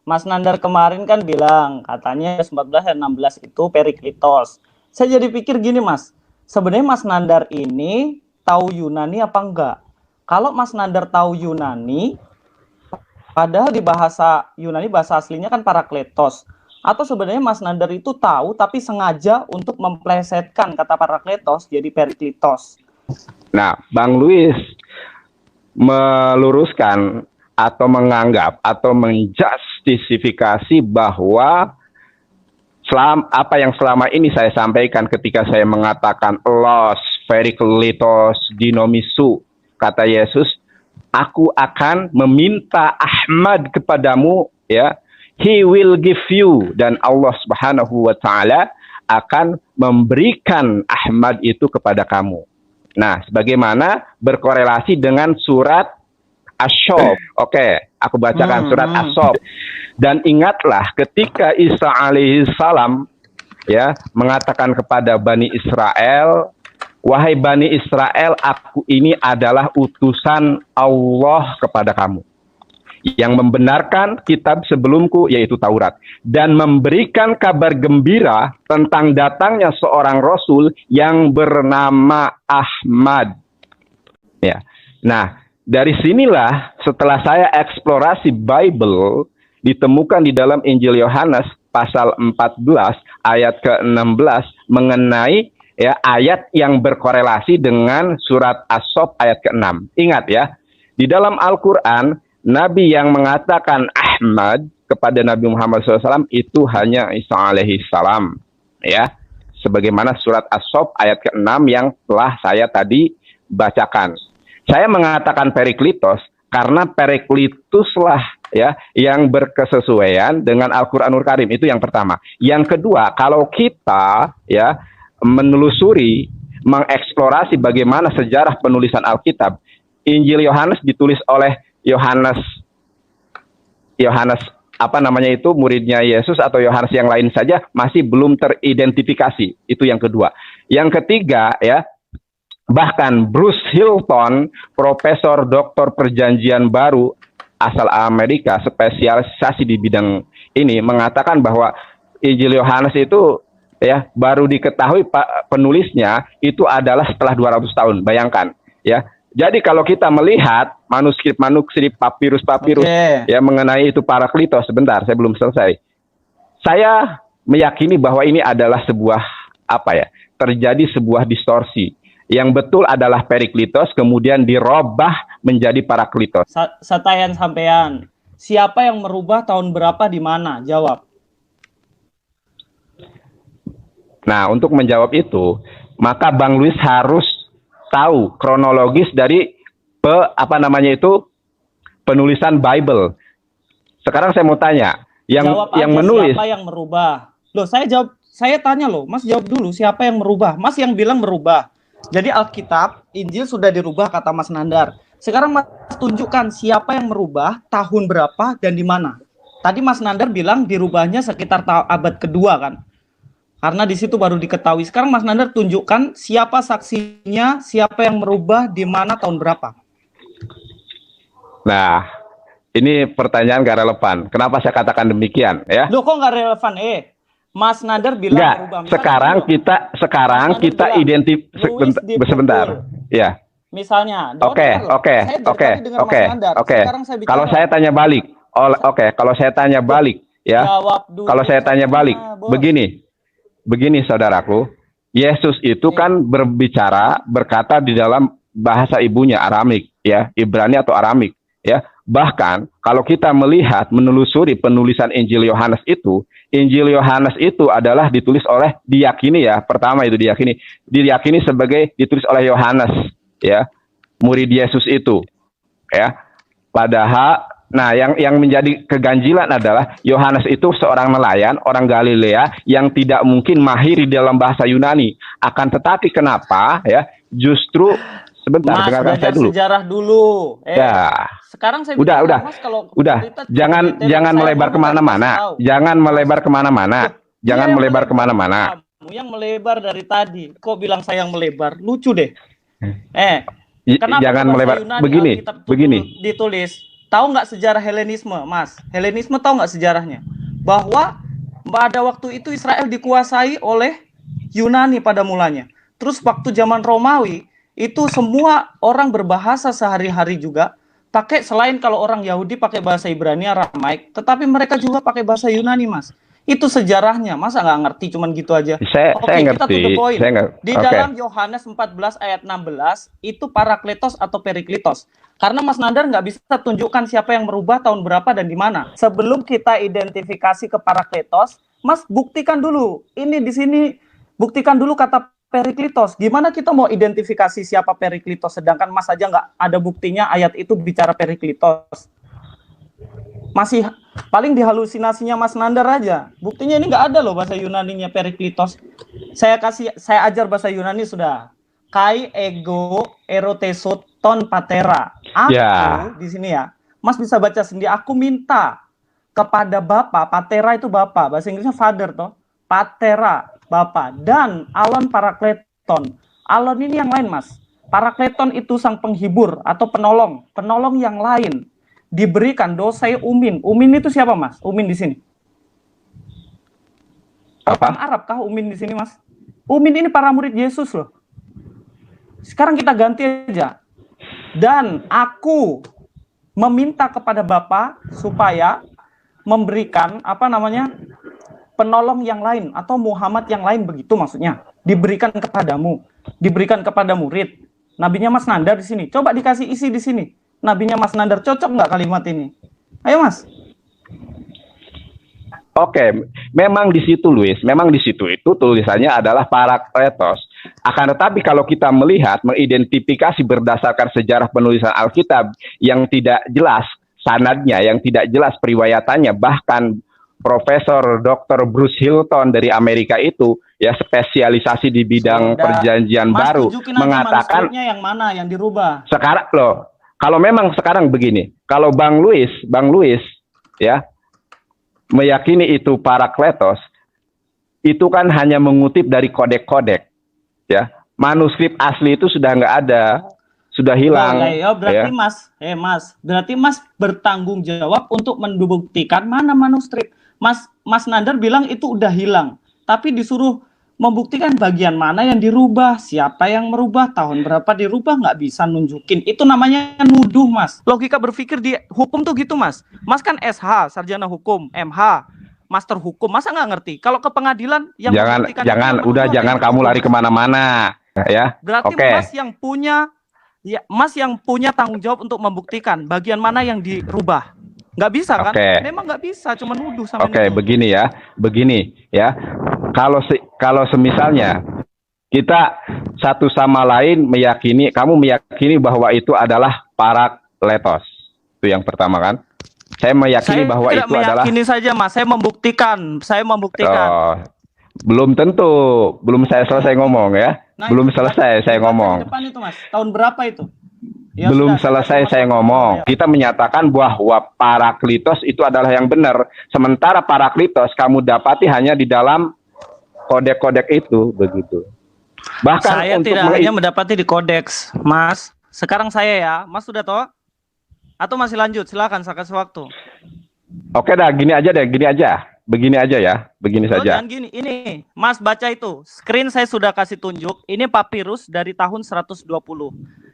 Mas Nandar kemarin kan bilang katanya 14 dan 16 itu Periklitos. Saya jadi pikir gini Mas, sebenarnya Mas Nandar ini tahu Yunani apa enggak? Kalau Mas Nandar tahu Yunani, padahal di bahasa Yunani bahasa aslinya kan Parakletos. Atau sebenarnya Mas Nandar itu tahu tapi sengaja untuk memplesetkan kata Parakletos jadi Periklitos. Nah, Bang Luis meluruskan atau menganggap atau menjustifikasi bahwa apa yang selama ini saya sampaikan ketika saya mengatakan los periklitos dinomisu, kata Yesus, aku akan meminta Ahmad kepadamu, ya, he will give you, dan Allah Subhanahu wa taala akan memberikan Ahmad itu kepada kamu. Nah, sebagaimana berkorelasi dengan surat As-Sof. Oke, aku bacakan surat As-Sof. Dan ingatlah ketika Isa alaihissalam, ya, mengatakan kepada Bani Israel, wahai Bani Israel, aku ini adalah utusan Allah kepada kamu, yang membenarkan kitab sebelumku, yaitu Taurat, dan memberikan kabar gembira tentang datangnya seorang Rasul yang bernama Ahmad. Ya. Nah, dari sinilah setelah saya eksplorasi Bible, ditemukan di dalam Injil Yohanes pasal 14 ayat ke-16 mengenai, ya, ayat yang berkorelasi dengan surat As-Sof ayat ke-6. Ingat ya, di dalam Al-Quran, Nabi yang mengatakan Ahmad kepada Nabi Muhammad SAW itu hanya Isa alaihissalam, ya, sebagaimana surat As-Sof ayat ke-6 yang telah saya tadi bacakan. Saya mengatakan Periklitos karena Periklituslah, ya, yang berkesesuaian dengan Al-Quranul Karim. Itu yang pertama. Yang kedua, kalau kita, ya, menelusuri, mengeksplorasi bagaimana sejarah penulisan Alkitab, Injil Yohanes ditulis oleh Yohanes apa namanya itu, muridnya Yesus, atau Yohanes yang lain saja masih belum teridentifikasi. Itu yang kedua. Yang ketiga, ya, bahkan Bruce Hilton, profesor doktor perjanjian baru asal Amerika, spesialisasi di bidang ini, mengatakan bahwa Injil Yohanes itu, ya, baru diketahui penulisnya itu adalah setelah 200 tahun. Bayangkan, ya. Jadi kalau kita melihat manuskrip papirus-papirus, ya, mengenai itu Parakletos, sebentar, saya belum selesai. Saya meyakini bahwa ini adalah sebuah, apa ya, terjadi sebuah distorsi. Yang betul adalah Periklitos, kemudian dirubah menjadi Parakletos. Satayan sampean, siapa yang merubah tahun berapa di mana? Jawab. Nah, untuk menjawab itu, maka Bang Luis harus tahu kronologis dari penulisan Bible. Sekarang saya mau tanya, yang menulis, siapa yang merubah? Loh, saya tanya loh, Mas jawab dulu, siapa yang merubah? Mas yang bilang merubah. Jadi Alkitab, Injil sudah dirubah kata Mas Nandar. Sekarang Mas tunjukkan siapa yang merubah, tahun berapa, dan di mana. Tadi Mas Nandar bilang dirubahnya sekitar abad kedua kan? Karena di situ baru diketahui. Sekarang Mas Nandar tunjukkan siapa saksinya, siapa yang merubah, di mana, tahun berapa. Nah, ini pertanyaan gak relevan. Kenapa saya katakan demikian, ya? Loh, kok gak relevan? Mas Nandar bilang enggak, merubah. Sekarang kita sebentar. Ya. Misalnya, Oke. Kalau saya tanya balik, ya. Kalau saya tanya balik, begini saudaraku, Yesus itu kan berkata di dalam bahasa ibunya Aramik, ya, Ibrani atau Aramik, ya. Bahkan kalau kita melihat, menelusuri penulisan Injil Yohanes itu adalah ditulis oleh, diyakini, ya, pertama itu diyakini sebagai ditulis oleh Yohanes, ya, murid Yesus itu, ya. Padahal, nah, yang menjadi keganjilan adalah Yohanes itu seorang nelayan, orang Galilea yang tidak mungkin mahir di dalam bahasa Yunani. Akan tetapi kenapa, ya, justru sebentar, Mas, dengarkan saya dulu. Sejarah dulu. Ya. Sekarang saya udah. Mas, kalau jangan melebar kemana-mana. Jangan melebar kemana-mana. Kamu yang melebar dari tadi. Kok bilang saya yang melebar? Lucu deh. Kenapa jangan melebar. Yunani, begini. Ditulis Tahu nggak sejarah Helenisme, Mas? Helenisme tahu nggak sejarahnya? Bahwa pada waktu itu Israel dikuasai oleh Yunani pada mulanya. Terus waktu zaman Romawi, itu semua orang berbahasa sehari-hari juga pakai, selain kalau orang Yahudi pakai bahasa Ibrani, Aramaik, tetapi mereka juga pakai bahasa Yunani, Mas. Itu sejarahnya, masa nggak ngerti cuman gitu aja? Saya Oke, kita to the ngerti. point. Di Oke. dalam Yohanes 14 ayat 16, itu Parakletos atau Periklitos. Karena Mas Nandar nggak bisa tunjukkan siapa yang merubah, tahun berapa, dan di mana. Sebelum kita identifikasi ke Parakletos, Mas buktikan dulu. Ini di sini, buktikan dulu kata Periklitos. Gimana kita mau identifikasi siapa Periklitos, sedangkan Mas aja nggak ada buktinya ayat itu bicara Periklitos. Masih paling dihalusinasinya Mas Nandar aja. Buktinya ini nggak ada loh bahasa Yunaninya Periklitos. Saya ajar bahasa Yunani sudah. Kai ego erotesot ton patera. Aku di sini ya, Mas bisa baca sendiri. Aku minta kepada Bapa, patera itu Bapa, bahasa Inggrisnya father toh. Patera, Bapa, dan alon parakleton. Alon ini yang lain, Mas. Parakleton itu sang penghibur atau penolong yang lain. Diberikan dosai umin. Umin itu siapa, Mas? Umin di sini. Orang Arab kah Umin di sini, Mas? Umin ini para murid Yesus loh. Sekarang kita ganti aja. Dan aku meminta kepada Bapa supaya memberikan penolong yang lain atau Muhammad yang lain, begitu maksudnya. Diberikan kepadamu, diberikan kepada murid. Nabinya Mas Nandar di sini. Coba dikasih isi di sini. Nabinya Mas Nandar cocok nggak kalimat ini? Ayo, Mas. Oke, memang di situ Luis, memang di situ itu tulisannya adalah Parakletos. Akan tetapi kalau kita melihat, mengidentifikasi berdasarkan sejarah penulisan Alkitab yang tidak jelas sanadnya, yang tidak jelas periwayatannya, bahkan Profesor Dr. Bruce Hilton dari Amerika itu ya spesialisasi di bidang perjanjian baru mengatakan yang mana yang dirubah. Sekarang loh, kalau memang sekarang begini, kalau Bang Luis ya meyakini itu Parakletos, itu kan hanya mengutip dari kodek-kodek, ya. Manuskrip asli itu sudah nggak ada, sudah hilang. Berarti ya. Berarti Mas bertanggung jawab untuk membuktikan mana manuskrip. Mas Nandar bilang itu udah hilang, tapi disuruh membuktikan bagian mana yang dirubah, siapa yang merubah, tahun berapa dirubah, nggak bisa nunjukin. Itu namanya nuduh, Mas. Logika berpikir di hukum tuh gitu, Mas. Mas kan SH, sarjana hukum, MH, master hukum, masa nggak ngerti? Kalau ke pengadilan yang jangan kamu lari kemana-mana, ya. Berarti Mas yang punya tanggung jawab untuk membuktikan bagian mana yang dirubah. Nggak bisa kan? Memang nggak bisa, cuma nuduh sama begini ya. Kalau semisalnya kita satu sama lain kamu meyakini bahwa itu adalah Parakletos. Itu yang pertama kan. Saya meyakini bahwa itu adalah. Saya meyakini saja, Mas. Saya membuktikan. Oh, belum tentu. Belum saya selesai ngomong ya. Belum selesai saya ngomong. Depan itu, Mas. Tahun berapa itu? Ya, belum selesai saya ngomong. Kita menyatakan bahwa Parakletos itu adalah yang benar. Sementara Parakletos kamu dapati hanya di dalam kodek-kodek itu, begitu. Bahkan saya tidak hanya mendapati di kodeks, Mas. Sekarang saya ya, Mas sudah tahu? Atau masih lanjut? Silakan, saya kasih waktu. Oke dah, begini aja ya, begini saja. Dan gini, ini Mas baca itu, screen saya sudah kasih tunjuk. Ini papirus dari tahun 120.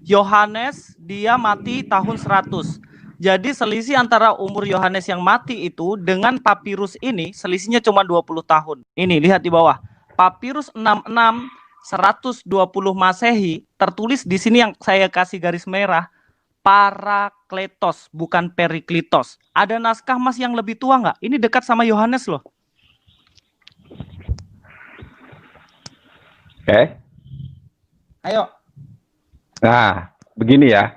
Yohanes dia mati tahun 100. Jadi selisih antara umur Yohanes yang mati itu dengan papirus ini selisihnya cuma 20 tahun. Ini lihat di bawah. Papirus 66 120 Masehi tertulis di sini yang saya kasih garis merah Parakletos bukan Periklitos. Ada naskah Mas yang lebih tua nggak? Ini dekat sama Yohanes loh. Oke. Ayo. Nah, begini ya.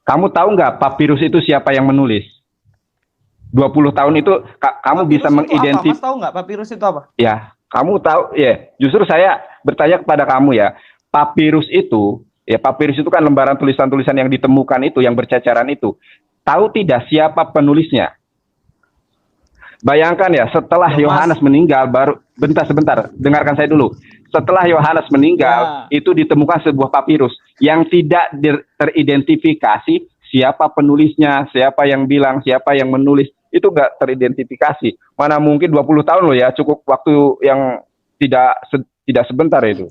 Kamu tahu nggak papirus itu siapa yang menulis? 20 tahun itu kamu bisa mengidentifikasi. Mas tahu nggak papirus itu apa? Ya, kamu tahu ya. Justru saya bertanya kepada kamu ya. Papirus itu kan lembaran tulisan-tulisan yang ditemukan itu, yang berceceran itu. Tahu tidak siapa penulisnya? Bayangkan ya, setelah Yohanes meninggal baru sebentar, dengarkan saya dulu. Setelah Yohanes meninggal, itu ditemukan sebuah papirus yang tidak teridentifikasi siapa penulisnya, siapa yang bilang, siapa yang menulis, itu nggak teridentifikasi. Mana mungkin 20 tahun loh ya, cukup waktu yang tidak sebentar itu.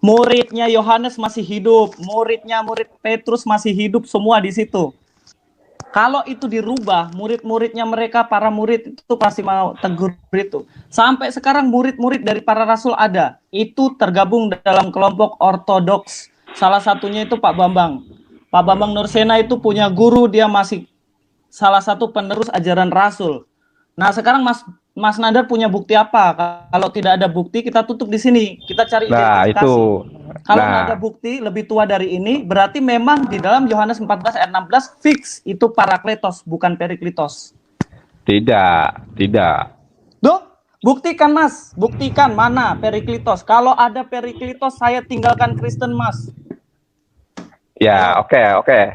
Muridnya Yohanes masih hidup, murid Petrus masih hidup semua di situ. Kalau itu dirubah, murid-muridnya mereka, para murid itu pasti mau tegur itu. Sampai sekarang murid-murid dari para rasul ada. Itu tergabung dalam kelompok ortodoks. Salah satunya itu Pak Bambang. Pak Bambang Nursena itu punya guru, dia masih salah satu penerus ajaran rasul. Nah sekarang Mas Nandar punya bukti apa? Kalau tidak ada bukti, kita tutup di sini. Kita cari Nah, identifikasi. itu. Kalau nggak ada bukti lebih tua dari ini, berarti memang di dalam Yohanes 14 ayat 16 fix itu Parakletos, bukan Periklitos. Tidak. Duh, buktikan Mas, buktikan mana Periklitos. Kalau ada Periklitos, saya tinggalkan Kristen Mas. Ya, oke.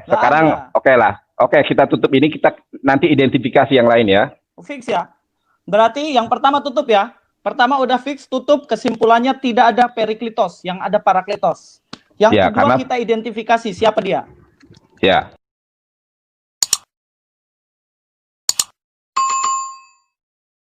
Sekarang ada. oke lah. Oke, kita tutup ini, kita nanti identifikasi yang lain ya. Fix ya. Berarti yang pertama tutup ya. Pertama udah fix, tutup, kesimpulannya tidak ada Periklitos, yang ada Parakletos. Yang Ya, kedua karena kita identifikasi siapa dia. ya.